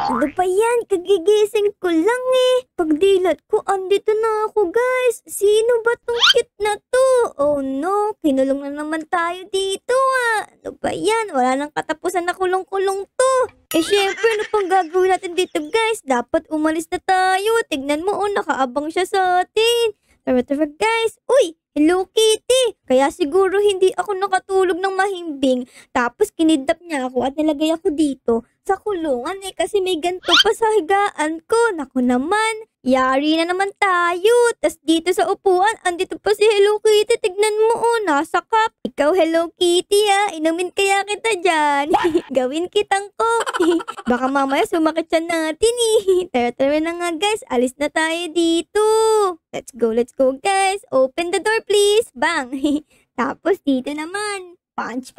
Ano pa yan? Kagigising ko lang eh. Pagdilat ko, andito na ako guys. Sino ba tong cute na to? Oh no, kinulong na naman tayo dito ah. Ano ba yan? Wala nang katapusan na kulong-kulong to. Eh syempre, ano pang gagawin natin dito guys? Dapat umalis na tayo. Tignan mo oh, nakaabang siya sa atin. Tara guys. Uy! Hello Kitty! Kaya siguro hindi ako nakatulog ng mahimbing. Tapos kinidnap niya ako at nilagay ako dito sa kulungan eh kasi may ganito pa sa higaan ko. Naku naman, yari na naman tayo. Tas dito sa upuan, andito pa si Hello Kitty. Tignan mo oh, nasa cup. Ikaw Hello Kitty ah, inumin kaya kita dyan. Gawin kitang coffee. Baka mamaya sumakit siya natin eh. Tara na nga guys, alis na tayo dito. Let's go guys. Open the door please. Bang. Tapos dito naman. Punch.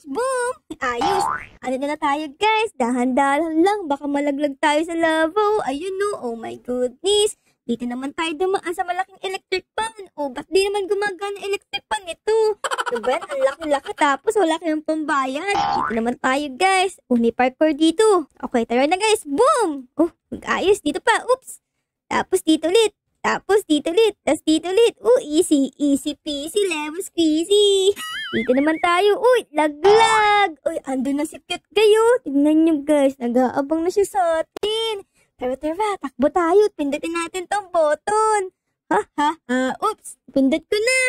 Boom. Ayos. Ano na tayo guys. Dahan-dahan lang. Baka malaglag tayo sa lavo. Ayun no. Oh my goodness. Dito naman tayo dumaan sa malaking electric pan. Oh, ba't di naman gumagana electric pan ito? Diba? Ang laki-laki tapos wala kayong pambayad. Dito naman tayo guys. Oh, may parkour dito. Okay, tara na guys. Boom. Oh, mag-ayos. Dito pa. Oops. Tapos dito ulit. Tapos dito ulit. Oh, easy peasy, lemon squeezy. Dito naman tayo. Uy, laglag. Uy, andun na si Cute kayo. Tignan nyo guys, nag-aabang na siya sa atin. Tara, takbo tayo. Pindutin natin tong button. Oops, pindot ko na.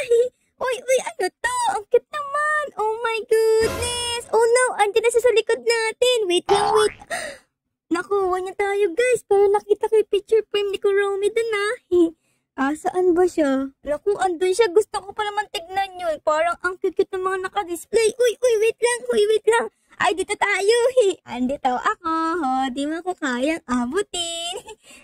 Uy, ano to? Ang cute naman. Oh my goodness. Oh no, andun na siya sa likod natin. Wait lang. Nakuha niya tayo guys. Pero nakita ko yung picture frame ni Kuromi dun saan ba siya? Naku, andun siya. Gusto ko pa naman tignan yun. Parang ang cute ng mga naka-display. Uy, wait lang. Ay, dito tayo. Andito ako. Di mo ko kayang abutin.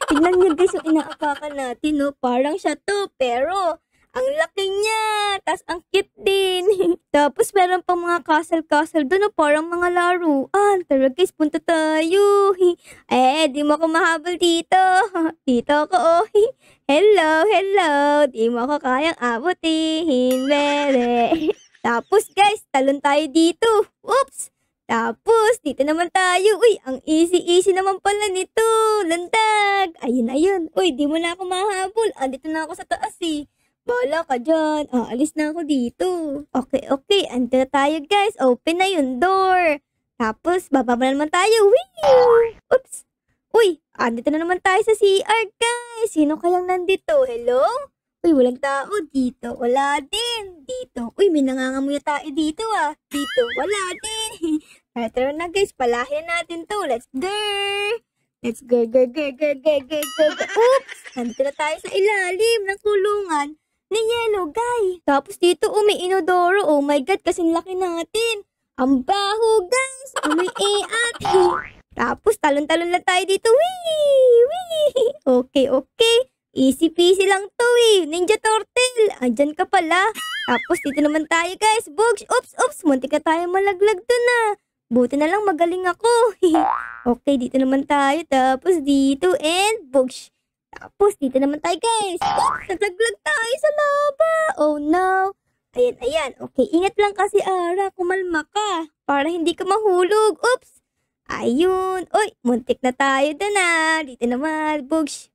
Tignan niyo guys yung inaapakan natin. No? Parang siya to. Pero ang laki niya. Tas ang cute din. Tapos meron pang mga castle doon. No? Parang mga laruan. Tara guys, punta tayo. Di mo ako mahabol dito. Dito ako. Hello. Di mo ako kayang abutin. Bebe. Tapos guys, talon tayo dito. Oops. Tapos, dito naman tayo. Uy, ang easy naman pala nito. Landag. Ayun. Uy, di mo na ako mahabol. Andito na ako sa taas eh. Bala ka dyan. Alis na ako dito. Okay. Andito na tayo guys. Open na yung door. Tapos, bababa na naman tayo. Whee! Oops. Uy, andito na naman tayo sa CR guys. Sino kayang nandito? Hello? Uy, walang tao dito. Wala din. Dito. Uy, may nangangamuya tayo dito ah. Dito. Wala din. Tara na guys. Palahin natin to. Let's go. Oops. Nandito na tayo sa ilalim ng kulungan ni Yellow Guy. Tapos dito may inodoro. Oh my God, kasing laki natin. Ang baho guys. Umiiat. Tapos talon-talon lang tayo dito. Wee. Okay. Easy peasy lang to eh. Ninja Turtle. Andyan ka pala. Tapos dito naman tayo guys. Bugs. Oops. Muntik na tayo malaglag dun ah. Buti na lang magaling ako. Okay, dito naman tayo. Tapos dito and bugs. Tapos dito naman tayo guys. Oops, naglaglag tayo sa lava. Oh no. Ayan. Okay, ingat lang kasi Ara. Kumalma ka. Para hindi ka mahulog. Oops. Ayun. Uy, muntik na tayo dun ah. Dito naman. Bugs.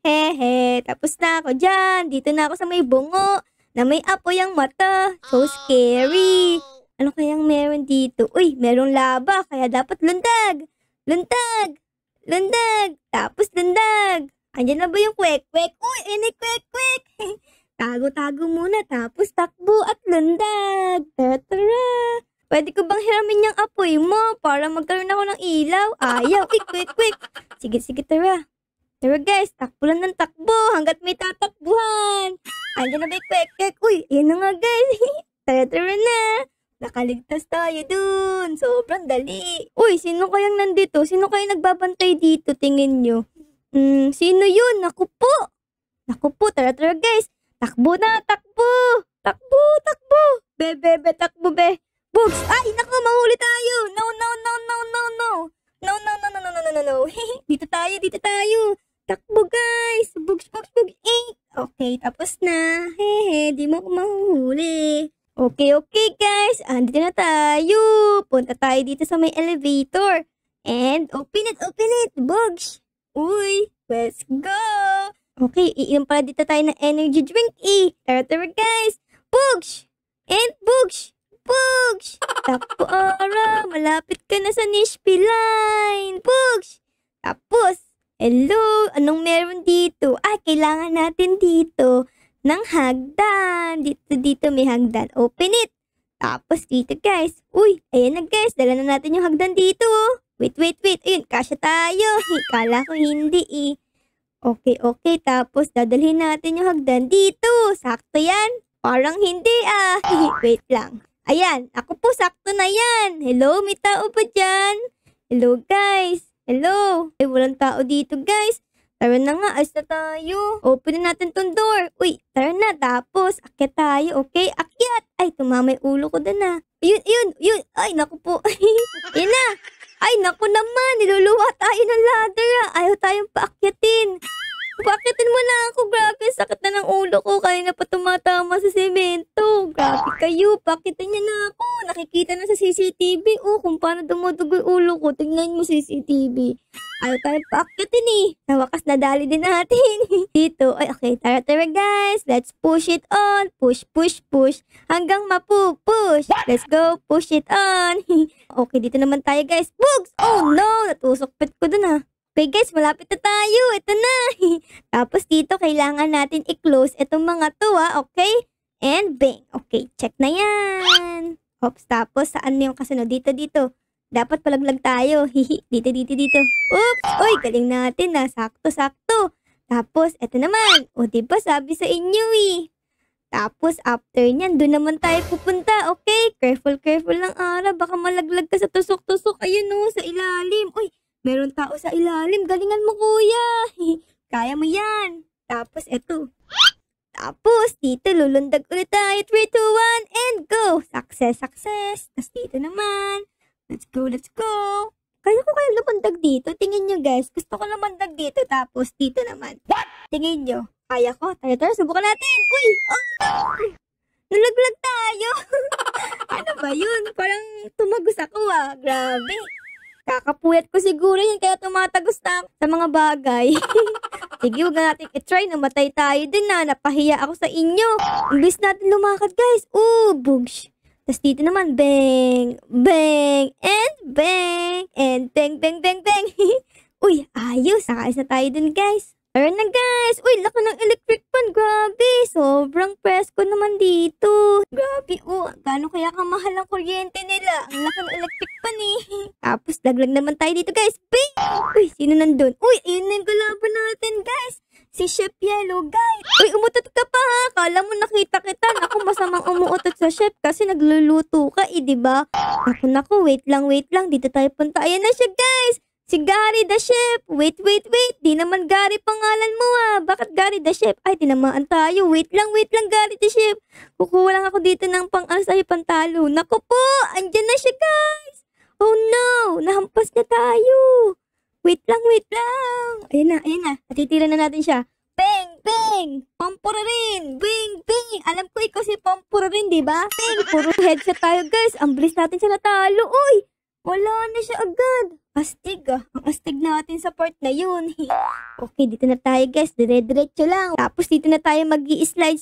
Hehe. Tapos na ako dyan. Dito na ako sa may bungo. Na may apoy ang mata. So scary. Ano kayang meron dito? Uy, merong laba. Kaya dapat lundag. Tapos lundag. Andyan na ba yung kwek-kwek? Uy, kwek-kwek. Tago muna. Tapos takbo at lundag. Tara. Pwede ko bang hiramin yung apoy mo para magkaroon ako ng ilaw? Ayaw. Uy, kwek-kwek. Sige, tara. Tara guys, takbo lang ng takbo hanggat may tatakbuhan. Andyan na ba yung kwek-kwek? Uy, yan na nga guys. Tara na. Nakaligtas tayo dun. Sobrang dali. Uy, sino kayang nandito? Sino kayang nagbabantay dito? Tingin nyo. Sino yun? Naku po. Tara guys. Takbo na. Takbo. Be. Takbo be. Bugs. Ay, naku. Mahuli tayo. No. Dito tayo. Takbo guys. Bugs. Okay, tapos na. Hehe, di mo ako mahuhuli. Okay guys, andito na tayo. Punta tayo dito sa may elevator. And open it, Bugs. Uy, let's go. Okay, iinom pala dito tayo ng energy drink eh. Tara guys. Bugs! And Bugs! Bugs! Tapo ara, malapit ka na sa Nishpi line. Bugs! Tapos, hello, anong meron dito? Kailangan natin dito ng hagdan. Dito may hagdan. Open it. Tapos dito guys. Uy, ayan na guys. Dala na natin yung hagdan dito. Wait. Ayun, kasya tayo. Kala ko hindi eh. Okay. Tapos dadalhin natin yung hagdan dito. Sakto yan? Parang hindi ah. Wait lang. Ayan, ako po sakto na yan. Hello, may tao ba dyan? Hello guys. Hello. Walang tao dito guys. Tara na nga, ayos na tayo. Open na natin tong door. Uy, tara na. Tapos, akyat tayo. Okay, akyat. Ay, tumama yung ulo ko doon na. Ayun. Ay, naku po. Ayun na. Ay, naku naman. Niluluwa tayo ng ladder. Ayaw tayong paakyatin. Paakyatin mo na ako. Grabe, sakit na ng ulo ko. Kanina pa tumatama sa semento. Grabe kayo. Paakyatin niya na ako. Nakikita na sa CCTV. Kung paano dumudugo yung ulo ko. Tingnan mo CCTV. Ayaw tayo paakyatin eh. Sa wakas nadali din natin. Dito. Ay, okay. Tara guys. Let's push it on. Push. Hanggang mapupush. Let's go. Push it on. Okay, dito naman tayo guys. Bugs! Oh no! Natusok pet ko dun ah. Okay guys, malapit na tayo. Ito na. Tapos dito, kailangan natin i-close itong mga to okay? And bang. Okay, check na yan. Oops, tapos saan na yung kasunod? Dito. Dapat palaglag tayo. Dito. Oops! Uy, galing natin na. Sakto. Tapos, eto naman. Diba sabi sa inyo eh. Tapos, after nyan, doon naman tayo pupunta. Okay? Careful lang, Ara. Baka malaglag ka sa tusok-tusok. Ayun sa ilalim. Uy, meron tao sa ilalim. Galingan mo, kuya. Kaya mo yan. Tapos, eto. Tapos, dito, lulundag ulit tayo. 3, 2, 1, and go. Success. Tapos, dito naman. Let's go. Kaya ko kayo lumundag dito. Tingin nyo, guys. Gusto ko lumundag dito. Tapos, dito naman. Tingin nyo. Kaya ko. Tara, subukan natin. Uy! Nalaglag tayo. Ano ba yun? Parang tumagos ako Grabe. Kakapuyat ko siguro yun kaya tumatagos na sa mga bagay. Sige, huwag na natin i-try. Namatay tayo din napahiya ako sa inyo. Imbis natin lumakad guys. Bugs. Tapos dito naman, bang, and bang, and bang. Uy, ayos. Nakaayos na tayo dun guys. Tara na guys. Uy, laki ng electric fan. Grabe. Sobrang presko naman dito. Grabe. Gaano kaya kamahal ang kuryente nila? Ang laki ng electric fan eh. Tapos, laglag naman tayo dito guys. Bing! Uy, sino nandun? Uy, ayun na yung kalaban natin guys. Si Chef Yellow guys. Uy, umutot ka pa ha. Kala mo nakita kita. Naku, masamang umuutot sa chef kasi nagluluto ka diba? Naku, wait lang. Dito tayo punta. Ayan na siya guys. Si Gary the Chef. Wait. Di naman Gary pangalan mo Bakit Gary the Chef? Ay, tinamaan tayo. Wait lang Gary the Chef. Kukuha lang ako dito ng pang-alsay pantalo. Naku po, andyan na siya guys. Oh no, nahampas na tayo. Wait lang. Ayan na. Natitira na natin siya. Bang! Pampura rin! Bang! Alam ko ikaw si Pampura rin, diba? Bang! Puro headshot tayo guys. Ang bilis natin siya natalo. Uy! Wala na siya agad. Astig Ang astig natin sa part na yun. Okay, dito na tayo guys. Dire-diretso lang. Tapos dito na tayo mag-i-slide.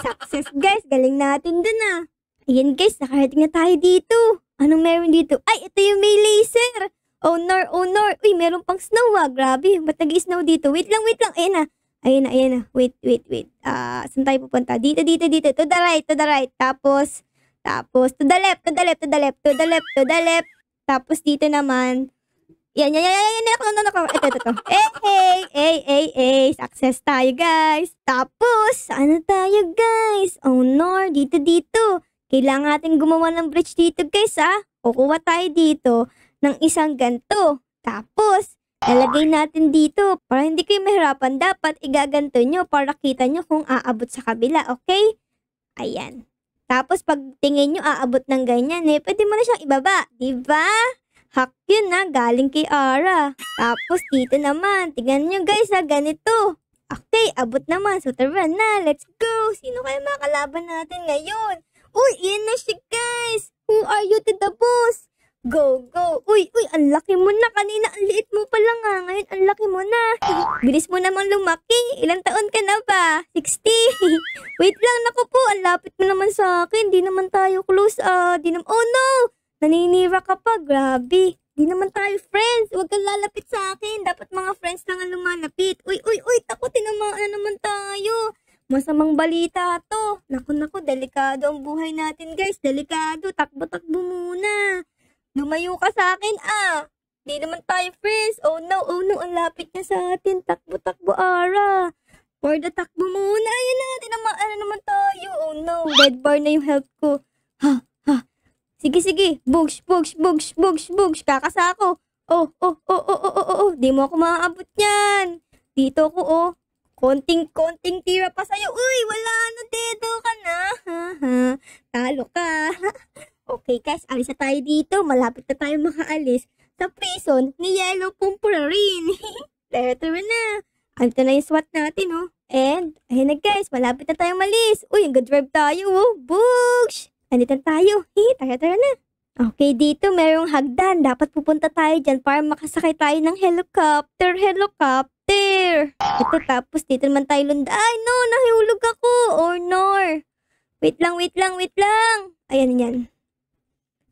Success guys. Galing natin dun Ayan guys, nakarating na tayo dito. Anong meron dito? Ay, ito yung may laser. Oh no. Uy, meron pang snow Grabe, ba't nag-i-snow dito? Wait lang. Ayan na. Wait. Saan tayo pupunta? Dito. To the right. Tapos, to the left. Tapos dito naman. Yan. Ito. Hey. Success tayo, guys. Tapos, saan na tayo, guys? Oh, no. Dito. Kailangan natin gumawa ng bridge dito, guys, Kukuha tayo dito ng isang ganto. Tapos, lalagay natin dito para hindi kayo mahirapan. Dapat igaganto nyo para kita nyo kung aabot sa kabila, okay? Ayan. Tapos pag tingin nyo aabot ng ganyan pwede mo na siyang ibaba. Diba? Hack yun galing kay Ara. Tapos dito naman, tingnan nyo guys ganito. Okay, abot naman. So tara na, let's go. Sino kaya makalaban natin ngayon? Uy, iyan na siya guys. Who are you to the boss? Go, go. Uy, ang laki mo na. Kanina, ang liit mo pa lang nga. Ngayon, ang laki mo na. Bilis mo namang lumaki. Ilang taon ka na ba? 60. Wait lang, naku po. Ang lapit mo naman sa akin. Di naman tayo close. Oh no! Naninira ka pa. Grabe. Di naman tayo friends. Huwag kang lalapit sa akin. Dapat mga friends lang ang lumalapit. Uy. Takutin naman naman tayo. Masamang balita to. Naku, delikado ang buhay natin guys. Delikado. Takbo-takbo muna. Lumayo ka sa akin, Di naman tayo friends. Oh no, ang lapit niya sa atin. Takbo, Ara. For the takbo muna. Ayan na, tinamaan na naman tayo. Oh no, dead bar na yung health ko. Ha. Sige. Bugs. Kakasa ako. Oh. Di mo ako maaabot yan. Dito ko, oh. Konting tira pa sa'yo. Uy, wala na, dedo ka na. Talo ka. Okay guys, alis na tayo dito. Malapit na tayo makaalis sa prison ni Yellow Pumpurin. Tara na. Ito na yung SWAT natin, oh. And, ayun na guys, malapit na tayo malis. Uy, ang good drive tayo, oh. Boosh! Andito na tayo. Tara na. Okay, dito merong hagdan. Dapat pupunta tayo dyan para makasakay tayo ng helicopter. Ito, tapos dito naman tayo lunda. Ay, no, nahihulog ako. Or nor. Wait lang. Ayan yan.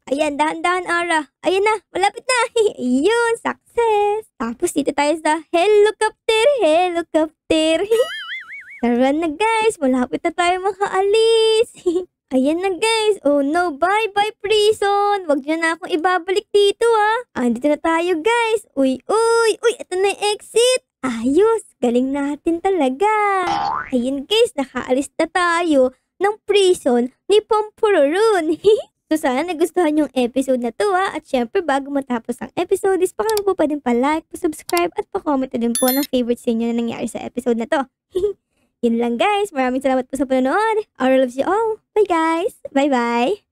Ayan, dahan-dahan, Ara. Ayan na, malapit na. Ayun, success. Tapos dito tayo sa helicopter. Tara na guys, malapit na tayo makaalis. Ayan na guys. Oh no, bye-bye prison. Wag niyo na akong ibabalik dito Andito na tayo guys. Uy, ito na yung exit. Ayos, galing natin talaga. Ayan guys, nakaalis na tayo ng prison ni Pompururun. So sana nagustuhan yung episode na to At syempre bago matapos ang episode is baka mo po pa din pa-like, pa-subscribe at pa-comment na din po ng favorites niyo na nangyari sa episode na to. Yun lang guys. Maraming salamat po sa panonood. I loves you all. Bye guys. Bye-bye.